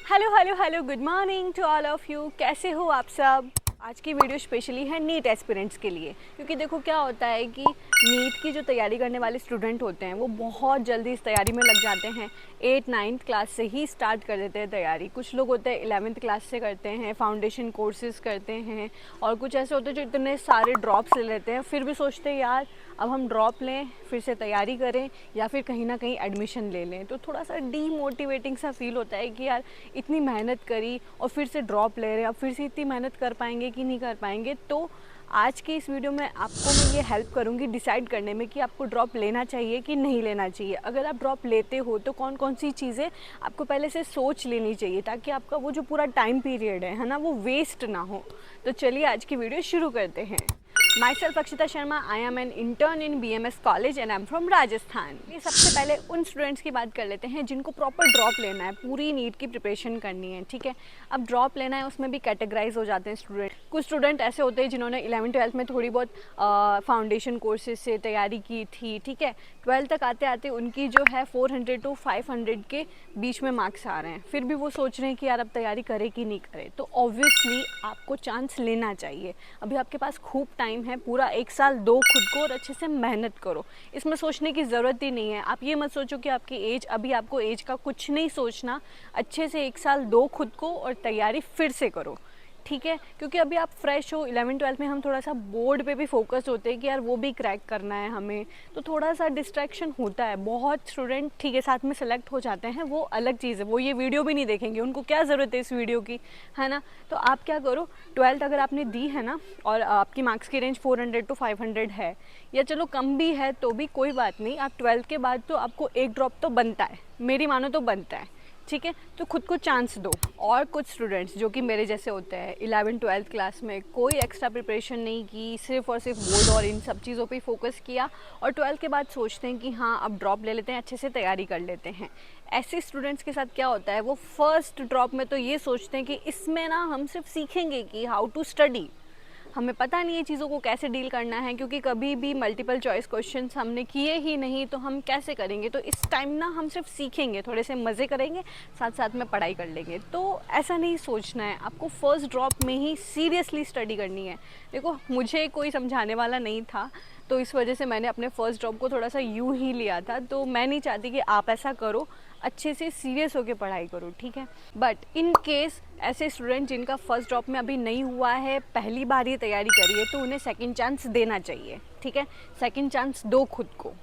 Hello hello hello, good morning to all of you. कैसे हो आप सब? आज की वीडियो स्पेशली है नीट एस्पिरेंट्स के लिए, क्योंकि देखो क्या होता है कि नीट की जो तैयारी करने वाले स्टूडेंट होते हैं वो बहुत जल्दी इस तैयारी में लग जाते हैं। 8-9 क्लास से ही स्टार्ट कर देते हैं तैयारी। कुछ लोग होते हैं 11th क्लास से करते हैं, फाउंडेशन कोर्सेज करते हैं, और कुछ ऐसे होते हैं जो इतने सारे ड्रॉप्स ले लेते हैं, फिर भी सोचते हैं यार अब हम ड्रॉप लें, फिर से तैयारी करें या फिर कहीं ना कहीं एडमिशन ले लें। तो थोड़ा सा डीमोटिवेटिंग सा फील होता है कि यार इतनी मेहनत करी और फिर से ड्रॉप ले रहे हैं, अब फिर से इतनी मेहनत कर पाएंगे कि नहीं कर पाएंगे। तो आज की इस वीडियो में आपको मैं ये हेल्प करूँगी डिसाइड करने में कि आपको ड्रॉप लेना चाहिए कि नहीं लेना चाहिए। अगर आप ड्रॉप लेते हो तो कौन कौन सी चीज़ें आपको पहले से सोच लेनी चाहिए, ताकि आपका वो जो पूरा टाइम पीरियड है ना, वो वेस्ट ना हो। तो चलिए आज की वीडियो शुरू करते हैं। Myself Akshita Sharma, I am an intern in BMS College and I am from Rajasthan। ये सबसे पहले उन स्टूडेंट्स की बात कर लेते हैं जिनको प्रॉपर ड्रॉप लेना है, पूरी नीट की प्रिपरेशन करनी है, ठीक है। अब ड्रॉप लेना है, उसमें भी कैटेगराइज हो जाते हैं स्टूडेंट। कुछ स्टूडेंट ऐसे होते हैं जिन्होंने 11th-12th में थोड़ी बहुत फाउंडेशन कोर्सेज से तैयारी की थी, ठीक है। 12th तक आते आते उनकी जो है 400 to 500 के बीच में मार्क्स आ रहे हैं, फिर भी वो सोच रहे हैं कि यार अब तैयारी करे कि नहीं करे। तो ऑब्वियसली आपको चांस लेना चाहिए। अभी आपके पास खूब टाइम है, पूरा 1 साल दो खुद को और अच्छे से मेहनत करो। इसमें सोचने की ज़रूरत ही नहीं है। आप ये मत सोचो कि आपकी एज, अभी आपको एज का कुछ नहीं सोचना। अच्छे से 1 साल दो खुद को और तैयारी फिर से करो, ठीक है। क्योंकि अभी आप फ्रेश हो, 11th-12th में हम थोड़ा सा बोर्ड पे भी फोकस होते हैं कि यार वो भी क्रैक करना है हमें, तो थोड़ा सा डिस्ट्रैक्शन होता है। बहुत स्टूडेंट ठीक है साथ में सेलेक्ट हो जाते हैं, वो अलग चीज़ है, वो ये वीडियो भी नहीं देखेंगे, उनको क्या ज़रूरत है इस वीडियो की, है ना। तो आप क्या करो, 12th अगर आपने दी है ना और आपकी मार्क्स की रेंज 400 to 500 है, या चलो कम भी है तो भी कोई बात नहीं। आप 12th के बाद तो आपको एक ड्रॉप तो बनता है, मेरी मानो तो बनता है, ठीक है। तो खुद को चांस दो। और कुछ स्टूडेंट्स जो कि मेरे जैसे होते हैं, 11th-12th क्लास में कोई एक्स्ट्रा प्रिपरेशन नहीं की, सिर्फ और सिर्फ बोर्ड और इन सब चीज़ों पे फोकस किया, और 12th के बाद सोचते हैं कि हाँ अब ड्रॉप ले लेते हैं, अच्छे से तैयारी कर लेते हैं। ऐसे स्टूडेंट्स के साथ क्या होता है, वो फर्स्ट ड्रॉप में तो ये सोचते हैं कि इसमें ना हम सिर्फ सीखेंगे कि हाउ टू स्टडी, हमें पता नहीं है चीज़ों को कैसे डील करना है, क्योंकि कभी भी मल्टीपल चॉइस क्वेश्चंस हमने किए ही नहीं, तो हम कैसे करेंगे। तो इस टाइम ना हम सिर्फ सीखेंगे, थोड़े से मज़े करेंगे, साथ साथ में पढ़ाई कर लेंगे। तो ऐसा नहीं सोचना है, आपको फर्स्ट ड्रॉप में ही सीरियसली स्टडी करनी है। देखो मुझे कोई समझाने वाला नहीं था, तो इस वजह से मैंने अपने फर्स्ट ड्रॉप को थोड़ा सा यूँ ही लिया था। तो मैं नहीं चाहती कि आप ऐसा करो, अच्छे से सीरियस होकर पढ़ाई करो, ठीक है। बट इन केस ऐसे स्टूडेंट जिनका फर्स्ट ड्रॉप में अभी नहीं हुआ है, पहली बार ये तैयारी करी है, तो उन्हें सेकंड चांस देना चाहिए, ठीक है। सेकंड चांस दो खुद को,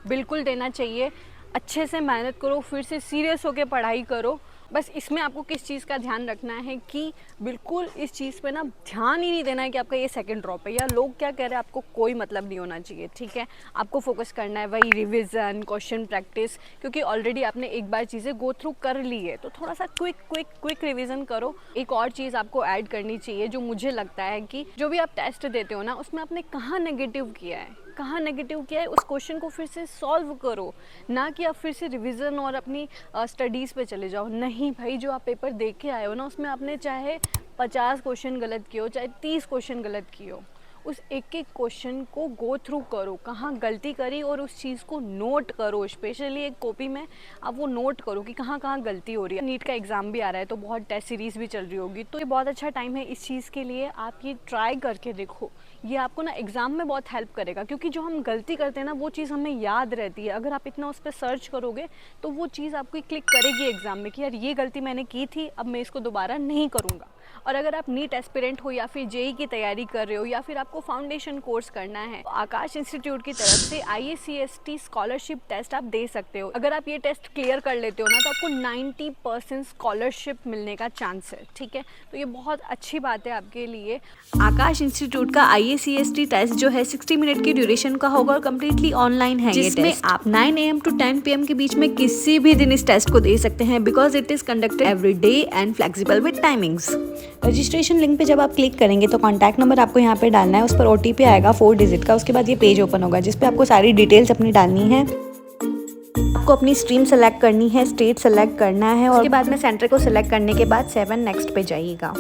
बिल्कुल देना चाहिए। अच्छे से मेहनत करो, फिर से सीरियस होकर पढ़ाई करो। बस इसमें आपको किस चीज़ का ध्यान रखना है कि बिल्कुल इस चीज़ पे ना ध्यान ही नहीं देना है कि आपका ये सेकंड ड्रॉप है या लोग क्या कह रहे हैं, आपको कोई मतलब नहीं होना चाहिए, ठीक है। आपको फोकस करना है वही रिवीजन, क्वेश्चन प्रैक्टिस, क्योंकि ऑलरेडी आपने एक बार चीज़ें गो थ्रू कर ली है, तो थोड़ा सा क्विक रिवीजन करो। एक और चीज़ आपको ऐड करनी चाहिए जो मुझे लगता है कि जो भी आप टेस्ट देते हो ना, उसमें आपने कहाँ नेगेटिव किया है, उस क्वेश्चन को फिर से सॉल्व करो, ना कि आप फिर से रिवीजन और अपनी स्टडीज़ पे चले जाओ। नहीं भाई, जो आप पेपर देख के आए हो ना, उसमें आपने चाहे 50 क्वेश्चन गलत किए हो, चाहे 30 क्वेश्चन गलत किए हो, उस एक एक क्वेश्चन को गो थ्रू करो, कहाँ गलती करी, और उस चीज़ को नोट करो। स्पेशली एक कॉपी में आप वो नोट करो कि कहाँ कहाँ गलती हो रही है। नीट का एग्ज़ाम भी आ रहा है, तो बहुत टेस्ट सीरीज़ भी चल रही होगी, तो ये बहुत अच्छा टाइम है इस चीज़ के लिए। आप ये ट्राई करके देखो, ये आपको ना एग्ज़ाम में बहुत हेल्प करेगा, क्योंकि जो हम गलती करते हैं ना, वो चीज़ हमें याद रहती है। अगर आप इतना उस पर सर्च करोगे तो वो चीज़ आपको क्लिक करेगी एग्ज़ाम में कि यार ये गलती मैंने की थी, अब मैं इसको दोबारा नहीं करूँगा। और अगर आप नीट एस्पिरेंट हो या फिर जेई की तैयारी कर रहे हो या फिर आपको फाउंडेशन कोर्स करना है, तो आकाश इंस्टीट्यूट की तरफ से IACST स्कॉलरशिप टेस्ट आप दे सकते हो। अगर आप ये टेस्ट क्लियर कर लेते हो ना, तो आपको 90% स्कॉलरशिप मिलने का चांस है, ठीक है। तो ये बहुत अच्छी बात है आपके लिए। आकाश इंस्टीट्यूट का IACST टेस्ट जो है 60 मिनट की ड्यूरेशन का होगा और कम्प्लीटली ऑनलाइन है, जिसमें आप 9 AM to 10 PM के बीच में किसी भी दिन इस टेस्ट को दे सकते हैं, because it is conducted every day and flexible with timings. Registration link पे जब आप क्लिक करेंगे तो कॉन्टैक्ट नंबर आपको यहाँ पे डालना है, उस पर OTP आएगा 4 डिजिट का। उसके बाद ये पेज ओपन होगा जिस पे आपको सारी डिटेल्स अपनी डालनी है। आपको अपनी स्ट्रीम सेलेक्ट करनी है, स्टेट सेलेक्ट करना है, और उसके बाद में सेंटर को सेलेक्ट करने के बाद 7 नेक्स्ट पे जाइएगा।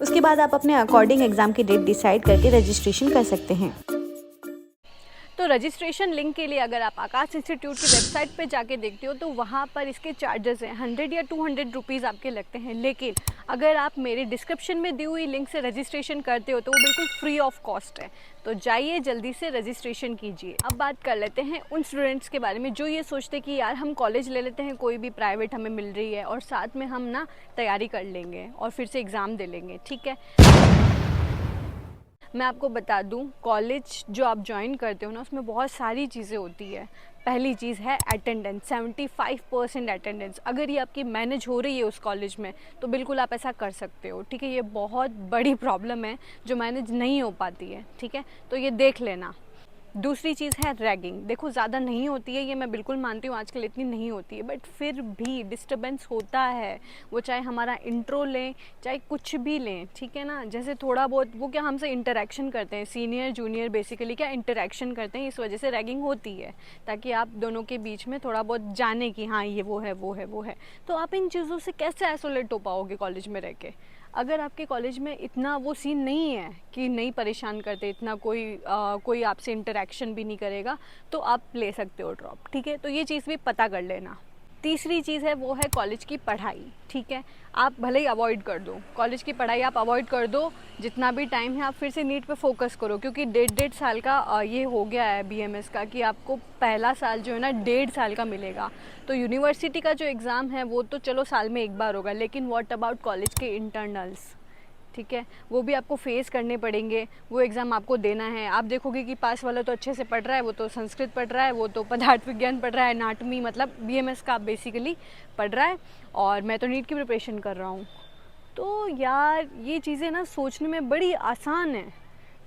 उसके बाद आप अपने अकॉर्डिंग एग्जाम की डेट डिसाइड करके रजिस्ट्रेशन कर सकते हैं। तो रजिस्ट्रेशन लिंक के लिए अगर आप आकाश इंस्टीट्यूट की वेबसाइट पे जाके देखते हो तो वहाँ पर इसके चार्जेस हैं 100 या 200 रुपीज़ आपके लगते हैं। लेकिन अगर आप मेरे डिस्क्रिप्शन में दी हुई लिंक से रजिस्ट्रेशन करते हो तो वो बिल्कुल फ्री ऑफ कॉस्ट है। तो जाइए जल्दी से रजिस्ट्रेशन कीजिए। अब बात कर लेते हैं उन स्टूडेंट्स के बारे में जो ये सोचते कि यार हम कॉलेज ले लेते हैं, कोई भी प्राइवेट हमें मिल रही है और साथ में हम ना तैयारी कर लेंगे और फिर से एग्ज़ाम दे लेंगे। ठीक है, मैं आपको बता दूं, कॉलेज जो आप ज्वाइन करते हो ना उसमें बहुत सारी चीज़ें होती है। पहली चीज़ है अटेंडेंस, 75% अटेंडेंस। अगर ये आपकी मैनेज हो रही है उस कॉलेज में तो बिल्कुल आप ऐसा कर सकते हो। ठीक है, ये बहुत बड़ी प्रॉब्लम है जो मैनेज नहीं हो पाती है। ठीक है, तो ये देख लेना। दूसरी चीज़ है रैगिंग। देखो ज़्यादा नहीं होती है, ये मैं बिल्कुल मानती हूँ आजकल इतनी नहीं होती है, बट फिर भी डिस्टर्बेंस होता है। वो चाहे हमारा इंट्रो लें चाहे कुछ भी लें, ठीक है ना। जैसे थोड़ा बहुत वो क्या हमसे इंटरेक्शन करते हैं, सीनियर जूनियर बेसिकली क्या इंटरेक्शन करते हैं, इस वजह से रैगिंग होती है, ताकि आप दोनों के बीच में थोड़ा बहुत जाने कि हाँ ये वो है वो है वो है। तो आप इन चीज़ों से कैसे आइसोलेट हो पाओगे कॉलेज में रह के? अगर आपके कॉलेज में इतना वो सीन नहीं है कि नहीं परेशान करते, इतना कोई आपसे इंटरेक्शन भी नहीं करेगा, तो आप ले सकते हो ड्रॉप। ठीक है, तो ये चीज़ भी पता कर लेना। तीसरी चीज़ है वो है कॉलेज की पढ़ाई। ठीक है, आप भले ही अवॉइड कर दो कॉलेज की पढ़ाई, आप अवॉइड कर दो जितना भी टाइम है। आप फिर से नीट पे फोकस करो, क्योंकि 1.5 साल का ये हो गया है BMS का कि आपको पहला साल जो है ना 1.5 साल का मिलेगा। तो यूनिवर्सिटी का जो एग्ज़ाम है वो तो चलो साल में एक बार होगा, लेकिन व्हाट अबाउट कॉलेज के इंटरनल्स? ठीक है, वो भी आपको फेस करने पड़ेंगे, वो एग्ज़ाम आपको देना है। आप देखोगे कि पास वाला तो अच्छे से पढ़ रहा है, वो तो संस्कृत पढ़ रहा है, वो तो पदार्थ विज्ञान पढ़ रहा है, एनाटॉमी, मतलब BMS का बेसिकली पढ़ रहा है, और मैं तो नीट की प्रिपरेशन कर रहा हूँ। तो यार ये चीज़ें ना सोचने में बड़ी आसान है,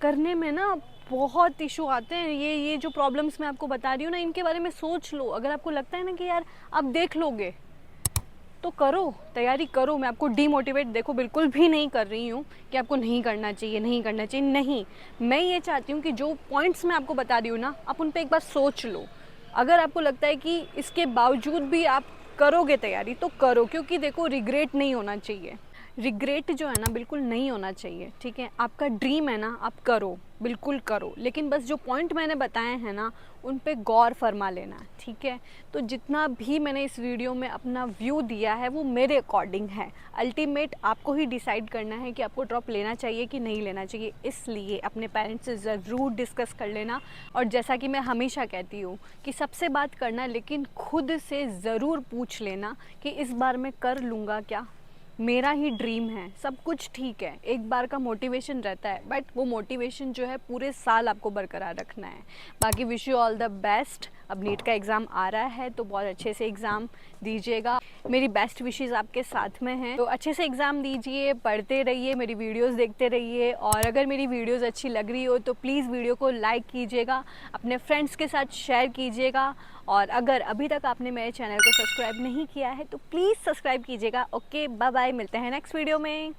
करने में ना बहुत इशू आते हैं। ये जो प्रॉब्लम्स मैं आपको बता रही हूँ ना, इनके बारे में सोच लो। अगर आपको लगता है ना कि यार आप देख लोगे तो करो, तैयारी करो। मैं आपको डीमोटिवेट देखो बिल्कुल भी नहीं कर रही हूँ कि आपको नहीं करना चाहिए नहीं करना चाहिए, नहीं। मैं ये चाहती हूँ कि जो पॉइंट्स मैं आपको बता रही हूँ ना, आप उन पर एक बार सोच लो। अगर आपको लगता है कि इसके बावजूद भी आप करोगे तैयारी तो करो, क्योंकि देखो रिग्रेट नहीं होना चाहिए। रिग्रेट जो है ना बिल्कुल नहीं होना चाहिए। ठीक है, आपका ड्रीम है ना, आप करो, बिल्कुल करो, लेकिन बस जो पॉइंट मैंने बताए हैं ना उन पे गौर फरमा लेना। ठीक है, तो जितना भी मैंने इस वीडियो में अपना व्यू दिया है वो मेरे अकॉर्डिंग है। अल्टीमेट आपको ही डिसाइड करना है कि आपको ड्रॉप लेना चाहिए कि नहीं लेना चाहिए। इसलिए अपने पेरेंट्स से ज़रूर डिस्कस कर लेना। और जैसा कि मैं हमेशा कहती हूँ कि सबसे बात करना, लेकिन खुद से ज़रूर पूछ लेना कि इस बार मैं कर लूँगा क्या, मेरा ही ड्रीम है। सब कुछ ठीक है, एक बार का मोटिवेशन रहता है, बट वो मोटिवेशन जो है पूरे साल आपको बरकरार रखना है। बाकी wish you all the best. अब नीट का एग्ज़ाम आ रहा है तो बहुत अच्छे से एग्ज़ाम दीजिएगा। मेरी बेस्ट विशेज़ आपके साथ में हैं, तो अच्छे से एग्ज़ाम दीजिए, पढ़ते रहिए, मेरी वीडियोस देखते रहिए। और अगर मेरी वीडियोस अच्छी लग रही हो तो प्लीज़ वीडियो को लाइक कीजिएगा, अपने फ्रेंड्स के साथ शेयर कीजिएगा। और अगर अभी तक आपने मेरे चैनल को सब्सक्राइब नहीं किया है तो प्लीज़ सब्सक्राइब कीजिएगा। ओके, बाय बाय, मिलते हैं नेक्स्ट वीडियो में।